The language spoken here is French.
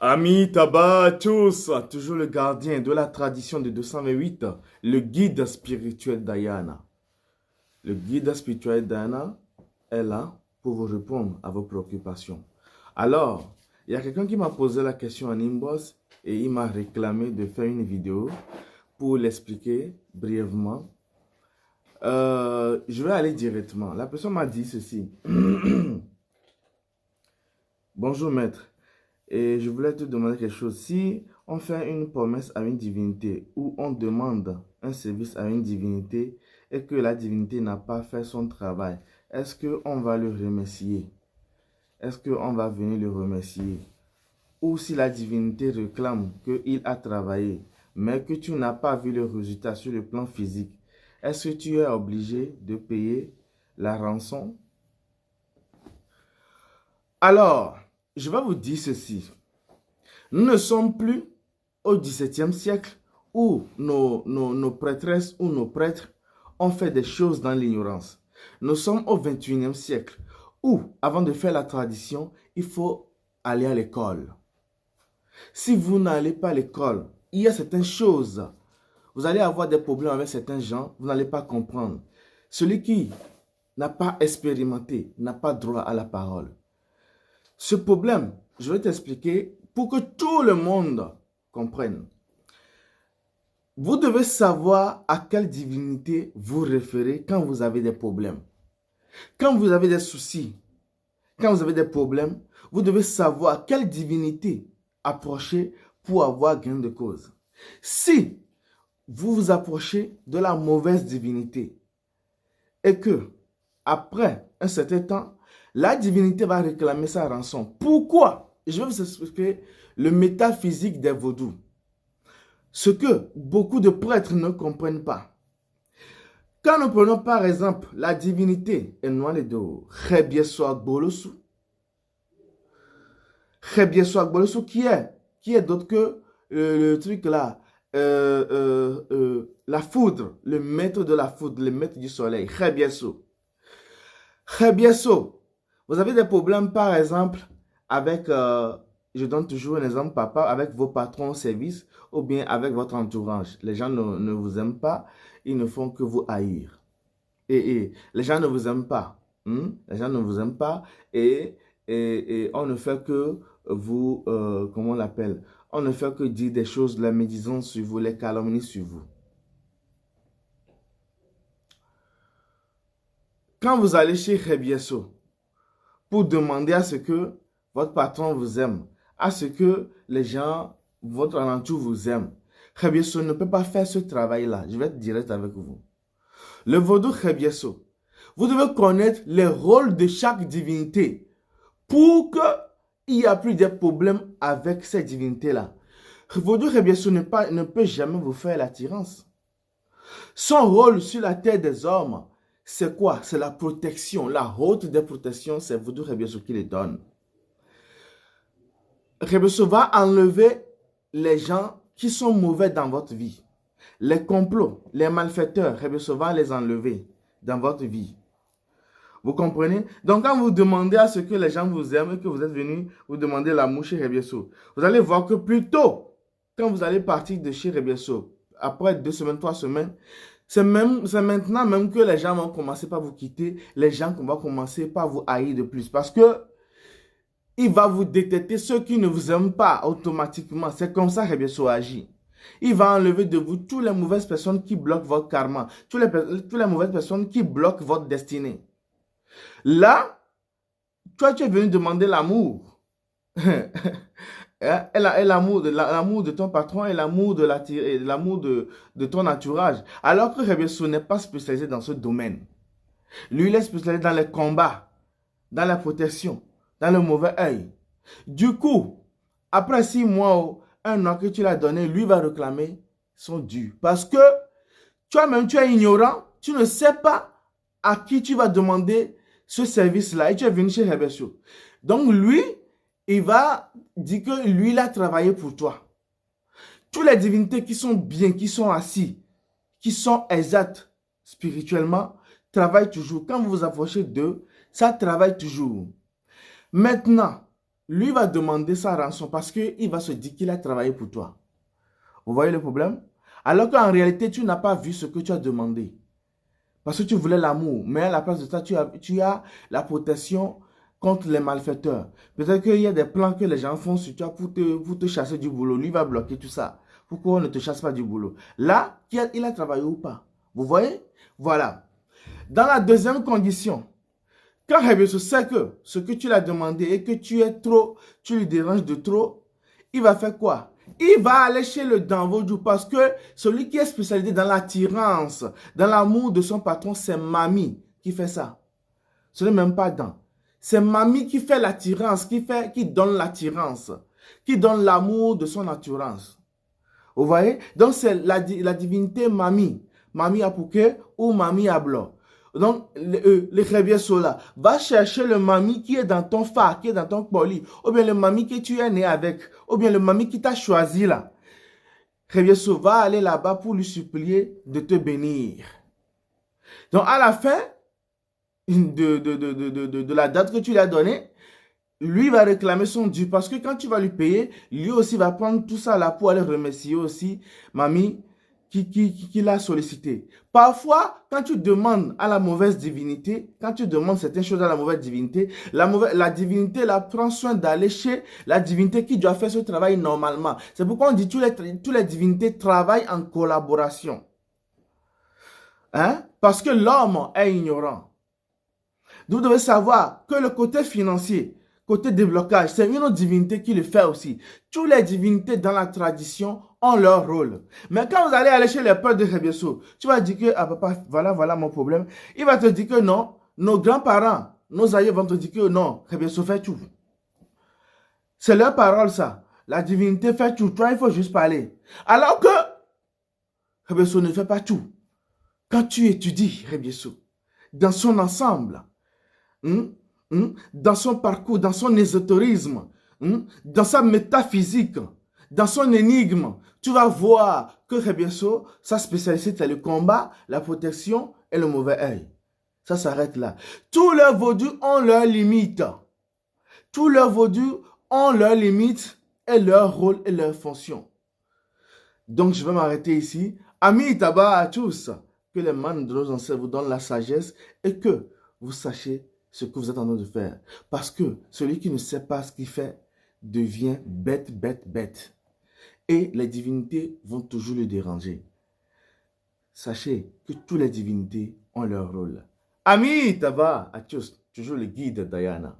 Amis tabac à tous, toujours le gardien de la tradition de 228, le guide spirituel d'Ayana. Le guide spirituel d'Ayana est là pour vous répondre à vos préoccupations. Alors, il y a quelqu'un qui m'a posé la question en inbox et il m'a réclamé de faire une vidéo pour l'expliquer brièvement. Je vais aller directement. La personne m'a dit ceci. Bonjour maître. Et je voulais te demander quelque chose. Si on fait une promesse à une divinité ou on demande un service à une divinité et que la divinité n'a pas fait son travail, est-ce qu'on va le remercier? Est-ce qu'on va venir le remercier? Ou si la divinité réclame qu'il a travaillé, mais que tu n'as pas vu le résultat sur le plan physique, est-ce que tu es obligé de payer la rançon? Alors, je vais vous dire ceci. Nous ne sommes plus au XVIIe siècle où nos prêtresses ou nos prêtres ont fait des choses dans l'ignorance. Nous sommes au XXIe siècle où, avant de faire la tradition, il faut aller à l'école. Si vous n'allez pas à l'école, il y a certaines choses. Vous allez avoir des problèmes avec certains gens, vous n'allez pas comprendre. Celui qui n'a pas expérimenté n'a pas droit à la parole. Ce problème, je vais t'expliquer pour que tout le monde comprenne. Vous devez savoir à quelle divinité vous référez quand vous avez des problèmes. Quand vous avez des soucis, quand vous avez des problèmes, vous devez savoir quelle divinité approcher pour avoir gain de cause. Si vous vous approchez de la mauvaise divinité et que, après un certain temps, la divinité va réclamer sa rançon. Pourquoi? Je vais vous expliquer le métaphysique des vaudous. Ce que beaucoup de prêtres ne comprennent pas. Quand nous prenons par exemple la divinité de Khebiesoagbolosu, Khebiesoagbolosu qui est d'autre que le truc là, la foudre, le maître de la foudre, le maître du soleil, Khebieso. Khebieso, vous avez des problèmes par exemple avec, je donne toujours un exemple papa, avec vos patrons au service ou bien avec votre entourage. Les gens ne vous aiment pas, ils ne font que vous haïr. Et les gens ne vous aiment pas. Les gens ne vous aiment pas et on ne fait que vous, comment on l'appelle? On ne fait que dire des choses, la médisance sur vous, les calomnies sur vous. Quand vous allez chez Rebieso pour demander à ce que votre patron vous aime, à ce que les gens, votre alentour vous aime, Rebieso ne peut pas faire ce travail-là. Je vais être direct avec vous. Le vaudou Rebieso, vous devez connaître les rôles de chaque divinité pour qu'il n'y ait plus de problèmes avec ces divinités-là. Vaudou Rebieso ne peut jamais vous faire l'attirance. Son rôle sur la terre des hommes, c'est quoi? C'est la protection. La haute des protections, c'est Vaudou Rebieso qui les donne. Rebieso va enlever les gens qui sont mauvais dans votre vie. Les complots, les malfaiteurs, Rebieso va les enlever dans votre vie. Vous comprenez? Donc, quand vous demandez à ce que les gens vous aiment et que vous êtes venu vous demander l'amour chez Rebieso, vous allez voir que plus tôt, quand vous allez partir de chez Rebieso, après 2 semaines, 3 semaines, c'est maintenant même que les gens vont commencer par vous quitter, les gens vont commencer par vous haïr de plus. Parce que il va vous détecter ceux qui ne vous aiment pas automatiquement. C'est comme ça que Rebieso agit. Il va enlever de vous toutes les mauvaises personnes qui bloquent votre karma, toutes les mauvaises personnes qui bloquent votre destinée. Là, toi, tu es venu demander l'amour. Et l'amour de ton patron et l'amour de ton entourage. Alors que Rebieso n'est pas spécialisé dans ce domaine. Lui, il est spécialisé dans les combats, dans la protection, dans le mauvais œil. Du coup, après 6 mois ou 1 an que tu l'as donné, lui va réclamer son dû. Parce que toi-même, tu es ignorant, tu ne sais pas à qui tu vas demander ce service-là et tu es venu chez Rebieso. Donc lui, il va dire que lui, il a travaillé pour toi. Toutes les divinités qui sont bien, qui sont assis, qui sont exactes spirituellement, travaillent toujours. Quand vous vous approchez d'eux, ça travaille toujours. Maintenant, lui va demander sa rançon parce qu'il va se dire qu'il a travaillé pour toi. Vous voyez le problème? Alors qu'en réalité, tu n'as pas vu ce que tu as demandé. Parce que tu voulais l'amour. Mais à la place de ça, tu as la protection contre les malfaiteurs. Peut-être qu'il y a des plans que les gens font sur toi pour te chasser du boulot. Lui va bloquer tout ça. Pourquoi on ne te chasse pas du boulot? Là, il a travaillé ou pas? Vous voyez? Voilà. Dans la deuxième condition, quand Rebeusso sait que ce que tu l'as demandé et que tu lui déranges de trop, il va faire quoi? Il va aller chez le Danvodou parce que celui qui est spécialisé dans l'attirance, dans l'amour de son patron, c'est Mamie qui fait ça. Ce n'est même pas Dan. C'est Mamie qui fait l'attirance, qui donne l'attirance, qui donne l'amour de son attirance. Vous voyez? Donc c'est la divinité Mamie. Mamie Apouké ou Mamie Ablo. Donc, le Rebeusso là, va chercher le Mamie qui est dans ton phare, qui est dans ton poli, ou bien le Mamie que tu es né avec, ou bien le Mamie qui t'a choisi là. Rebeusso va aller là-bas pour lui supplier de te bénir. Donc, à la fin de la date que tu lui as donnée, lui va réclamer son dû parce que quand tu vas lui payer, lui aussi va prendre tout ça là pour aller remercier aussi Mamie qui l'a sollicité. Parfois, quand tu demandes à la mauvaise divinité, quand tu demandes certaines choses à la mauvaise divinité, la divinité là, prend soin d'aller chez la divinité qui doit faire ce travail normalement. C'est pourquoi on dit que toutes les divinités travaillent en collaboration. Hein? Parce que l'homme est ignorant. Vous devez savoir que le côté financier, côté déblocage, c'est une autre divinité qui le fait aussi. Toutes les divinités dans la tradition ont leur rôle. Mais quand vous allez aller chez les pères de Rebeusso, tu vas dire que, ah papa, voilà mon problème. Il va te dire que non, nos grands-parents, nos aïeux vont te dire que non, Rebeusso fait tout. C'est leur parole ça. La divinité fait tout. Toi, il faut juste parler. Alors que Rebeusso ne fait pas tout. Quand tu étudies Rebeusso, dans son ensemble, dans son parcours, dans son ésotérisme, dans sa métaphysique, dans son énigme, tu vas voir que Rebeusso, sa spécialité, c'est le combat, la protection et le mauvais œil. Ça s'arrête là. Tous leurs vaudus ont leurs limites. Tous leurs vaudus ont leurs limites et leur rôle et leur fonction. Donc, je vais m'arrêter ici. Amis tabac à tous, que les mains de nos ancêtres vous donnent la sagesse et que vous sachiez ce que vous êtes en train de faire. Parce que celui qui ne sait pas ce qu'il fait devient bête, bête, bête. Et les divinités vont toujours le déranger. Sachez que toutes les divinités ont leur rôle. Amis tabac à tous, toujours le guide Diana.